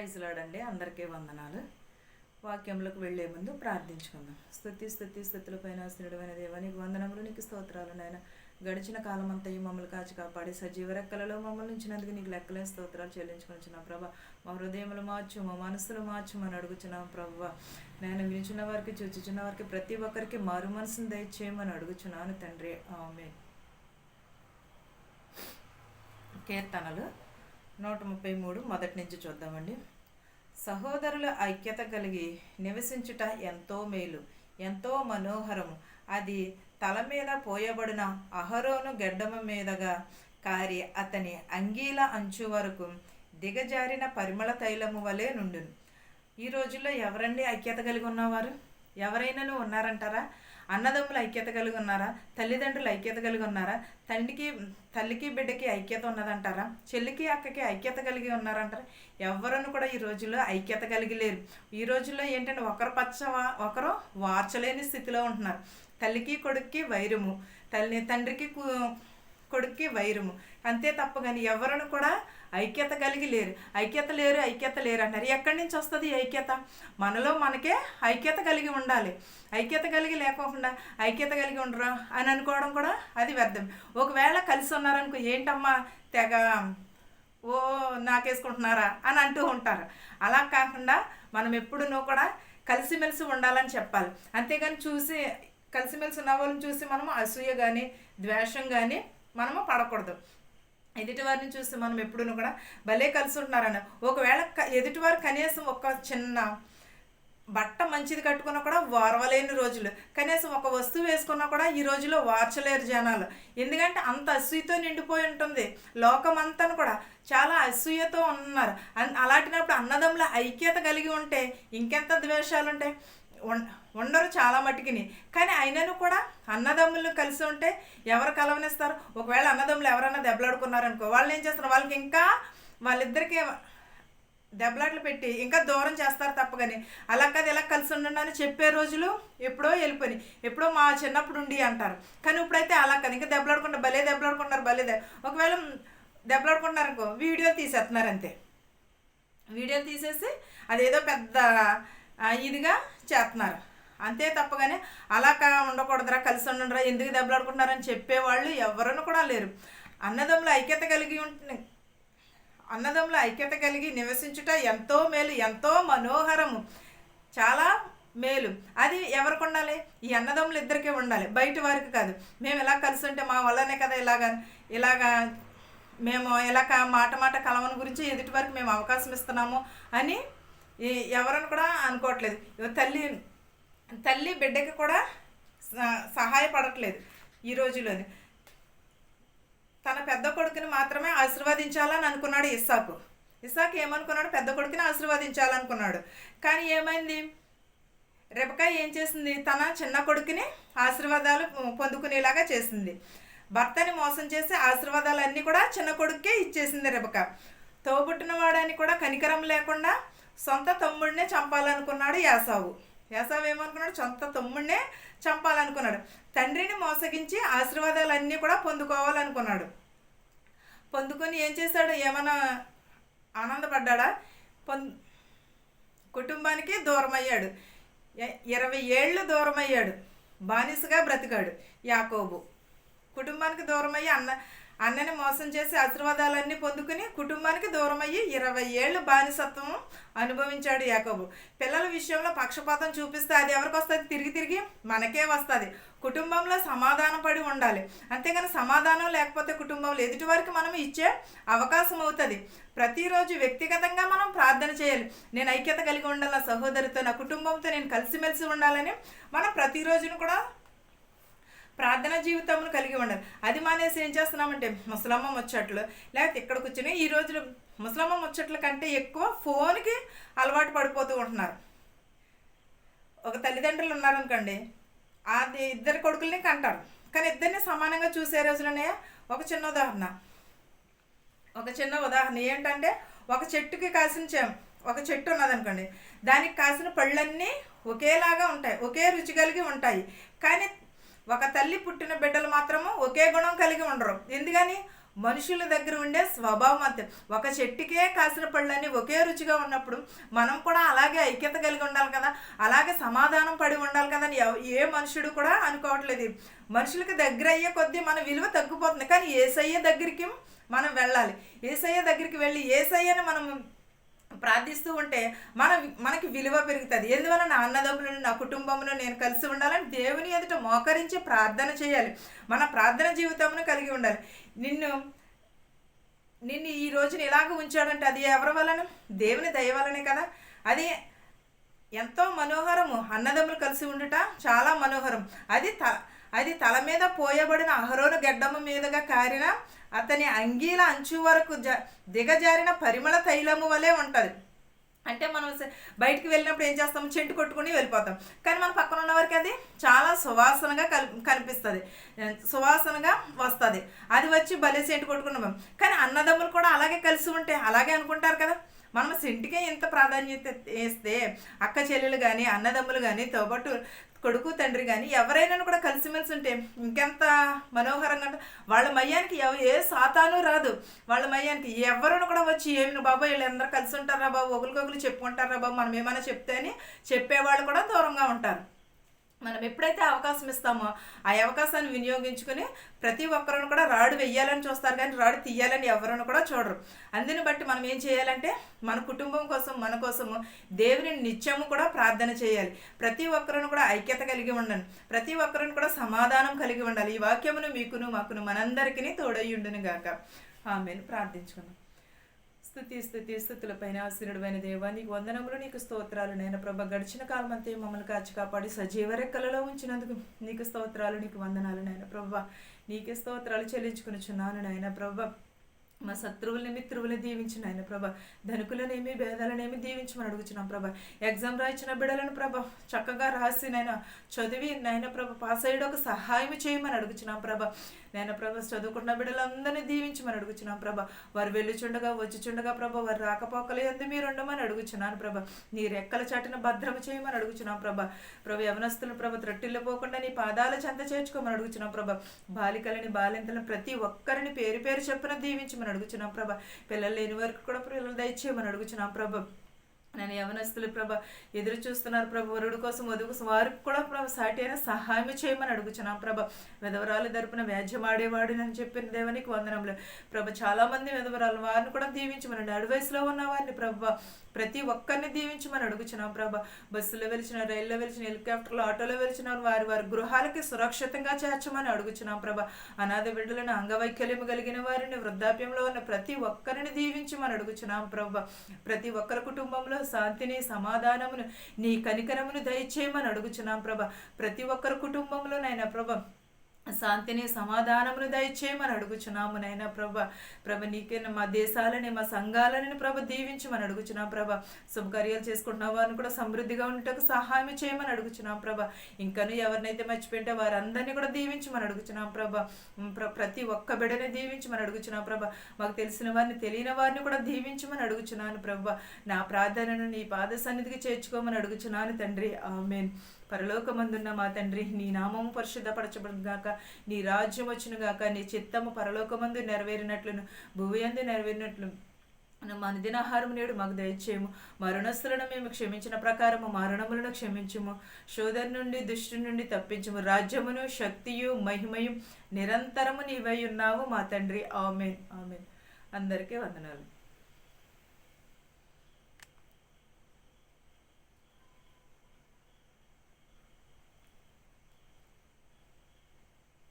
ప్రైజ్లాడండి. అందరికీ వందనాలు. వాక్యంలోకి వెళ్లే ముందు ప్రార్థించుకుందాం. స్థుతుల పైన ఆశీనుడైన దేవా, నీకు వందనములు, నీకు స్తోత్రాలు నాయన. గడిచిన కాలం అంతా మమ్మల్ని కాచి కాపాడి సజీవ రెక్కలలో మమ్మల్ని ఉంచినందుకు నీకు లెక్కలేని స్తోత్రాలు చెల్లించుకొనిచున్నాం ప్రభా. మా హృదయములు మార్చు, మా మనసులు మార్చుమని అడుగుచున్నాం ప్రభా. నేను వినిచున్న వారికి, చూచుచున్న వారికి, ప్రతి ఒక్కరికి మారు మనసును దయచేయమని అడుగుచున్నాను తండ్రి. ఆమేన్. కీర్తనలు 133 మొదటి నుంచి చూద్దామండి. సహోదరుల ఐక్యత కలిగి నివసించుట ఎంతో మేలు, ఎంతో మనోహరము. అది తల మీద పోయబడిన అహరోను గెడ్డమ మీదగా కారి అతని అంగీల అంచు వరకు దిగజారిన పరిమళ తైలము వలె నుండును. ఈ రోజుల్లో ఎవరండి ఐక్యత కలిగి ఉన్నవారు? ఎవరైనా ఉన్నారంటారా? అన్నదమ్ములు ఐక్యత కలిగి ఉన్నారా? తల్లిదండ్రులు ఐక్యత కలిగి ఉన్నారా? తల్లికి బిడ్డకి ఐక్యత ఉన్నదంటారా? చెల్లికి అక్కకి ఐక్యత కలిగి ఉన్నారంటారా? ఎవరನ್ನು కూడా ఈ రోజుల్లో ఐక్యత కలిగి లేరు. ఈ రోజుల్లో ఏంటంటే ఒకరు వార్చలేని స్థితిలో ఉంటున్నారు. తల్లికి కొడుక్కి వైరము, తండ్రికి కొడుక్కి వైరము, అంతే తప్ప కానీ ఎవరನ್ನು కూడా ఐక్యత కలిగి లేరు. ఐక్యత లేరు అంటారు. ఎక్కడి నుంచి వస్తుంది ఐక్యత? మనలో మనకే ఐక్యత కలిగి ఉండాలి. ఐక్యత కలిగి లేకోకుండా ఐక్యత కలిగి ఉండరు అని అనుకోవడం కూడా అది వ్యర్థం. ఒకవేళ కలిసి ఉన్నారనుకో, ఏంటమ్మా తెగ నాకేసుకుంటున్నారా అని అంటూ ఉంటారు. అలా కాకుండా మనం ఎప్పుడూ కూడా కలిసిమెలిసి ఉండాలని చెప్పాలి. అంతేగాని కలిసిమెలిసి ఉన్న వాళ్ళని చూసి మనము అసూయ కానీ ద్వేషం కానీ మనము పడకూడదు. ఎదుటివారిని చూసి మనం ఎప్పుడూ కూడా భలే కలిసి ఉంటున్నారని, ఒకవేళ ఎదుటివారు కనీసం ఒక చిన్న బట్ట మంచిది కట్టుకున్నా కూడా వారవలేని రోజులు, కనీసం ఒక వస్తువు వేసుకున్నా కూడా ఈ రోజులో వార్చలేరు జనాలు. ఎందుకంటే అంత అసూయతో నిండిపోయి ఉంటుంది లోకం అంతా కూడా, చాలా అసూయతో ఉన్నారు. అలాంటినప్పుడు అన్నదమ్ముల ఐక్యత కలిగి ఉంటే ఇంకెంత ద్వేషాలు ఉంటాయి? ఉండరు చాలా మట్టుకిని. కానీ అయినను కూడా అన్నదమ్ములు కలిసి ఉంటే ఎవరు కలవనిస్తారు? ఒకవేళ అన్నదమ్ములు ఎవరైనా దెబ్బలాడుకున్నారనుకో, వాళ్ళు ఏం చేస్తారు? వాళ్ళకి ఇంకా వాళ్ళిద్దరికి దెబ్బలాట్లు పెట్టి ఇంకా దూరం చేస్తారు తప్ప. కానీ అలా కాదు, ఇలా కలిసి ఉండండి అని చెప్పే రోజులు ఎప్పుడో వెళ్ళిపోయి, ఎప్పుడో మా చిన్నప్పుడు ఉండి అంటారు. కానీ ఇప్పుడైతే అలా కాదు, ఇంకా దెబ్బలాడుకుంటారు. ఒకవేళ దెబ్బలాడుకుంటున్నారనుకో, వీడియోలు తీసేస్తున్నారు. అంతే, వీడియోలు తీసేసి అదేదో పెద్ద ఇదిగా చేస్తున్నారు. అంతే తప్పగానే అలా ఉండకూడదురా, కలిసి ఉండరా, ఎందుకు దెబ్బలాడుకుంటున్నారని చెప్పేవాళ్ళు ఎవరూ కూడా లేరు. అన్నదమ్ముల ఐక్యత కలిగి నివసించుట ఎంతో మేలు, ఎంతో మనోహరము, చాలా మేలు. అది ఎవరికి ఉండాలి? ఈ అన్నదమ్ములు ఇద్దరికే ఉండాలి, బయట వారికి కాదు. మేము ఇలా కలిసి ఉంటే మా వల్లనే కదా ఇలాగా మేము మాట కలవని గురించి ఎదుటి వారికి మేము అవకాశం ఇస్తున్నాము అని ఎవరని కూడా అనుకోవట్లేదు. తల్లి బిడ్డకి కూడా సహాయపడట్లేదు ఈ రోజులోని. తన పెద్ద కొడుకుని మాత్రమే ఆశీర్వదించాలని అనుకున్నాడు ఇస్సాకు ఏమనుకున్నాడు? పెద్ద కొడుకుని ఆశీర్వదించాలనుకున్నాడు. కానీ ఏమైంది? రెబెకా ఏం చేసింది? తన చిన్న కొడుకుని ఆశీర్వాదాలు పొందుకునేలాగా చేసింది. భర్తని మోసం చేసి ఆశీర్వాదాలన్నీ కూడా చిన్న కొడుకే ఇచ్చేసింది రెబెకా. తోబుట్టిన వాడని కూడా కనికరం లేకుండా సొంత తమ్ముడినే చంపాలనుకున్నాడు యాసావు. ఏమనుకున్నాడు? సొంత తమ్ముడినే చంపాలనుకున్నాడు. తండ్రిని మోసగించి ఆశీర్వాదాలన్నీ కూడా పొందుకోవాలనుకున్నాడు. పొందుకొని ఏం చేశాడు? ఏమైనా ఆనందపడ్డా? కుటుంబానికి దూరం అయ్యాడు. 20 ఏళ్ళు దూరం అయ్యాడు. బానిసగా బ్రతికాడు యాకోబు. కుటుంబానికి దూరం అయ్యి అన్నని మోసం చేసి ఆశీర్వాదాలన్నీ పొందుకుని కుటుంబానికి దూరం అయ్యి 20 ఏళ్ళు బానిసత్వం అనుభవించాడు యాకోబు. పిల్లల విషయంలో పక్షపాతం చూపిస్తే అది ఎవరికి వస్తుంది? తిరిగి మనకే వస్తుంది. కుటుంబంలో సమాధానం పడి ఉండాలి. అంతేగాని సమాధానం లేకపోతే కుటుంబంలో ఎదుటివారికి మనం ఇచ్చే అవకాశం అవుతుంది. ప్రతిరోజు వ్యక్తిగతంగా మనం ప్రార్థన చేయాలి. నేను ఐక్యత కలిగి ఉండాలి, నా సహోదరితో, నా కుటుంబంతో నేను కలిసిమెలిసి ఉండాలని మనం ప్రతిరోజును కూడా ప్రార్థన జీవితంలో కలిగి ఉండాలి. అది మానేసి ఏం చేస్తున్నామంటే ముసలమ్మ ముచ్చట్లు, లేకపోతే ఇక్కడ కూర్చొని ఈ రోజులు ముసలమ్మ ముచ్చట్ల కంటే ఎక్కువ ఫోన్కి అలవాటు పడిపోతూ ఉంటున్నారు. ఒక తల్లిదండ్రులు ఉన్నారనుకోండి, అది ఇద్దరు కొడుకుల్ని కంటారు, కానీ ఇద్దరిని సమానంగా చూసే రోజులనే. ఒక చిన్న ఉదాహరణ ఏంటంటే, ఒక చెట్టుకి ఒక చెట్టు ఉన్నదనుకోండి, దానికి కాసిన పళ్ళన్నీ ఒకేలాగా ఉంటాయి, ఒకే రుచి కలిగి ఉంటాయి. కానీ ఒక తల్లి పుట్టిన బిడ్డలు మాత్రము ఒకే గుణం కలిగి ఉండరు. ఎందుకని? మనుషుల దగ్గర ఉండే స్వభావం అంతే. ఒక చెట్టుకే కాసిన పళ్ళని ఒకే రుచిగా ఉన్నప్పుడు మనం కూడా అలాగే ఐక్యత కలిగి ఉండాలి కదా, అలాగే సమాధానం పడి ఉండాలి కదా అని ఏ మనుషుడు కూడా అనుకోవట్లేదు. మనుషులకి దగ్గర అయ్యే కొద్దీ మన విలువ తగ్గిపోతుంది. కానీ యేసయ్య దగ్గరికి మనం వెళ్ళాలి. యేసయ్య దగ్గరికి వెళ్ళి యేసయ్యని మనం ప్రార్థిస్తూ ఉంటే మనకి విలువ పెరుగుతుంది. ఎందువల్ల నా అన్నదమ్ములను నా కుటుంబంలో నేను కలిసి ఉండాలని దేవుని ఎదుట మోకరించి ప్రార్థన చేయాలి. మన ప్రార్థన జీవితంను కలిగి ఉండాలి. నిన్ను ఈ రోజున ఇలాగ ఉంచాడంటే అది ఎవరి వలన? దేవుని దయ వలనే కదా. అది ఎంతో మనోహరము. అన్నదమ్ములు కలిసి ఉండుట చాలా మనోహరం. అది తల మీద పోయబడిన అహరోను గెడ్డము మీదుగా కారిన అతని అంగీల అంచు వరకు దిగజారిన పరిమళ తైలము వలె ఉంటుంది. అంటే మనం బయటికి వెళ్ళినప్పుడు ఏం చేస్తాము? చెంటు కొట్టుకుని వెళ్ళిపోతాం. కానీ మన పక్కన ఉన్న వారికి అది చాలా సువాసనగా కనిపిస్తుంది, సువాసనగా వస్తుంది. అది వచ్చి భలే సెంటు కొట్టుకున్నాం. కానీ అన్నదమ్ములు కూడా అలాగే కలిసి ఉంటే అలాగే అనుకుంటారు కదా. మనం సెంటుకే ఇంత ప్రాధాన్యత వేస్తే అక్క చెల్లెలు కానీ అన్నదమ్ములు కానీ తోబట్టు కొడుకు తండ్రి కానీ ఎవరైనా కూడా కలిసిమెలిసి ఉంటే ఇంకెంత మనోహరంగా. వాళ్ళ మయ్యానికి ఏ సాతాను రాదు. వాళ్ళ మయ్యానికి ఎవరైనా కూడా వచ్చి ఏమి బాబు వీళ్ళు అందరూ కలిసి ఉంటారా బాబు, ఒకరికొకరు చెప్పుకుంటారా బాబు, మనం ఏమైనా చెప్తే అని చెప్పేవాళ్ళు కూడా దూరంగా ఉంటారు. మనం ఎప్పుడైతే అవకాశం ఇస్తామో ఆ అవకాశాన్ని వినియోగించుకొని ప్రతి ఒక్కరిని కూడా రాడు వెయ్యాలని చూస్తారు, కానీ రాడు తీయాలని ఎవరిని కూడా చూడరు. అందుని బట్టి మనం ఏం చేయాలంటే మన కుటుంబం కోసం, మన కోసము దేవుని నిత్యము కూడా ప్రార్థన చేయాలి. ప్రతి ఒక్కరిని కూడా ఐక్యత కలిగి ఉండండి. ప్రతి ఒక్కరిని కూడా సమాధానం కలిగి ఉండాలి. ఈ వాక్యమును మీకును మాకును మనందరికీ తోడయ్యుండును గాక. ఆమేన్. ప్రార్థించుకుందాం. స్తుతులపైన ఆశీనుడైన దేవా, నీకు వందనములు, నీకు స్తోత్రాలు. నేను ప్రభ గడిచిన కాలం అంతే మమ్మల్ని కాచి కాపాడి సజీవ రెక్కలలో ఉంచినందుకు నీకు స్తోత్రాలు, నీకు వందనాలు నాయన ప్రభ. నీకే స్తోత్రాలు చెల్లించుకునిచున్నాను నాయన ప్రభ. మా శత్రువుల్ని మిత్రువుల్ని దీవించిన ఆయన ప్రభ. ధనుకులనేమి భేదాలనేమి దీవించమని అడుగుచున్నాం ప్రభ. ఎగ్జామ్ రాయించిన బిడ్డలను ప్రభ చక్కగా రాసి నాయన చదివి నాయన ప్రభ పాస్ అయ్యేటకు సహాయం చేయమని అడుగుచున్నాం ప్రభ. నాయన ప్రభ చదువుకున్న బిడ్డలందరినీ దీవించమని అడుగుచున్నాం ప్రభ. వారు వెళ్ళుచుండగా వచ్చిచుండగా ప్రభ వారు రాకపోకలు ఎందు మీరు ఉండమని అడుగుచున్నాను ప్రభ. నీ రెక్కల చాటున భద్రం చేయమని అడుగుచున్నాం ప్రభ. యవనస్తులను ప్రభ త్రొట్టిల్లు పోకుండా నీ పాదాల చెంత చేర్చుకోమని అడుగుచున్నాం ప్రభ. బాలికలని బాలింతలను ప్రతి ఒక్కరిని పేరు పేరు చెప్పున దీవించమని అడుగుచున్నాం ప్రభ. పిల్లలు లేని వరకు కూడా పిల్లలు దయచేయమని అడుగుచున్నాం ప్రభ. నేను యవనస్తులు ప్రభ ఎదురు చూస్తున్నారు ప్రభ, వరుడు కోసం వధువు కోసం, వారికి కూడా ప్రభ సాటి అయినా సహాయం చేయమని అడుగుచున్నాం ప్రభ. విధవరాలు తరపున వ్యాజ్యమాడేవాడినని చెప్పిన దేవానికి వందనములు ప్రభ. చాలామంది విధవరాలు, వారిని కూడా దీవించమనండి. అడు వయసులో ఉన్న వారిని ప్రభ ప్రతి ఒక్కరిని దీవించమని అడుగుచున్నాం ప్రభ. బస్సులో వెలిచిన, రైల్లో వెలిచిన, హెలికాప్టర్లో, ఆటోలో వెలిచిన వారి గృహాలకి సురక్షితంగా చేర్చమని అడుగుచున్నాం ప్రభ. అనాథ బిడ్డలను, అంగవైకల్యము కలిగిన వారిని, వృద్ధాప్యంలో ఉన్న ప్రతి ఒక్కరిని దీవించమని అడుగుచున్నాం ప్రభ. ప్రతి ఒక్కరి కుటుంబంలో శాంతిని, సమాధానమును, నీ కనికరమును దయచేయమని అడుగుచున్నాం ప్రభ. ప్రతి ఒక్కరి కుటుంబంలో నైనా ప్రభ శాంతిని, సమాధానమును దయచేయమని అడుగుచున్నాము నైనా ప్రభ. నీకే మా దేశాలని, మా సంఘాలని ప్రభ దీవించమని అడుగుచున్నాం ప్రభ. శుభకార్యాలు చేసుకుంటున్న వారిని కూడా సమృద్ధిగా ఉండటకు సహాయం చేయమని అడుగుచున్నాం ప్రభ. ఇంకను ఎవరినైతే మర్చిపోయింటే వారందరినీ కూడా దీవించమని అడుగుచున్నాం ప్రభ. ప్రతి ఒక్క బిడ్డని దీవించమని అడుగుచున్నాం ప్రభ. మాకు తెలిసిన వారిని, తెలియని వారిని కూడా దీవించమని అడుగుచున్నాను ప్రభ. నా ప్రార్థనను నీ పాద సన్నిధికి చేర్చుకోమని అడుగుచున్నాను తండ్రి. ఆమేన్. పరలోకమందున్న మా తండ్రి, నీ నామము పరిశుద్ధపరచబడుగాక, నీ రాజ్యం వచ్చునుగాక, నీ చిత్తము పరలోకమందు నెరవేరినట్లును భూయందు నెరవేరినట్లు మా అనుదినాహారము నేడు మాకు దయచేయము. మరణస్తులను మేము క్షమించిన ప్రకారము మరణములను క్షమించుము. శోధన నుండి, దుష్టి నుండి తప్పించుము. రాజ్యమును, శక్తియు, మహిమయు నిరంతరము నీవై ఉన్నావు మా తండ్రి. ఆమేన్. ఆమేన్. అందరికీ వందనాలు.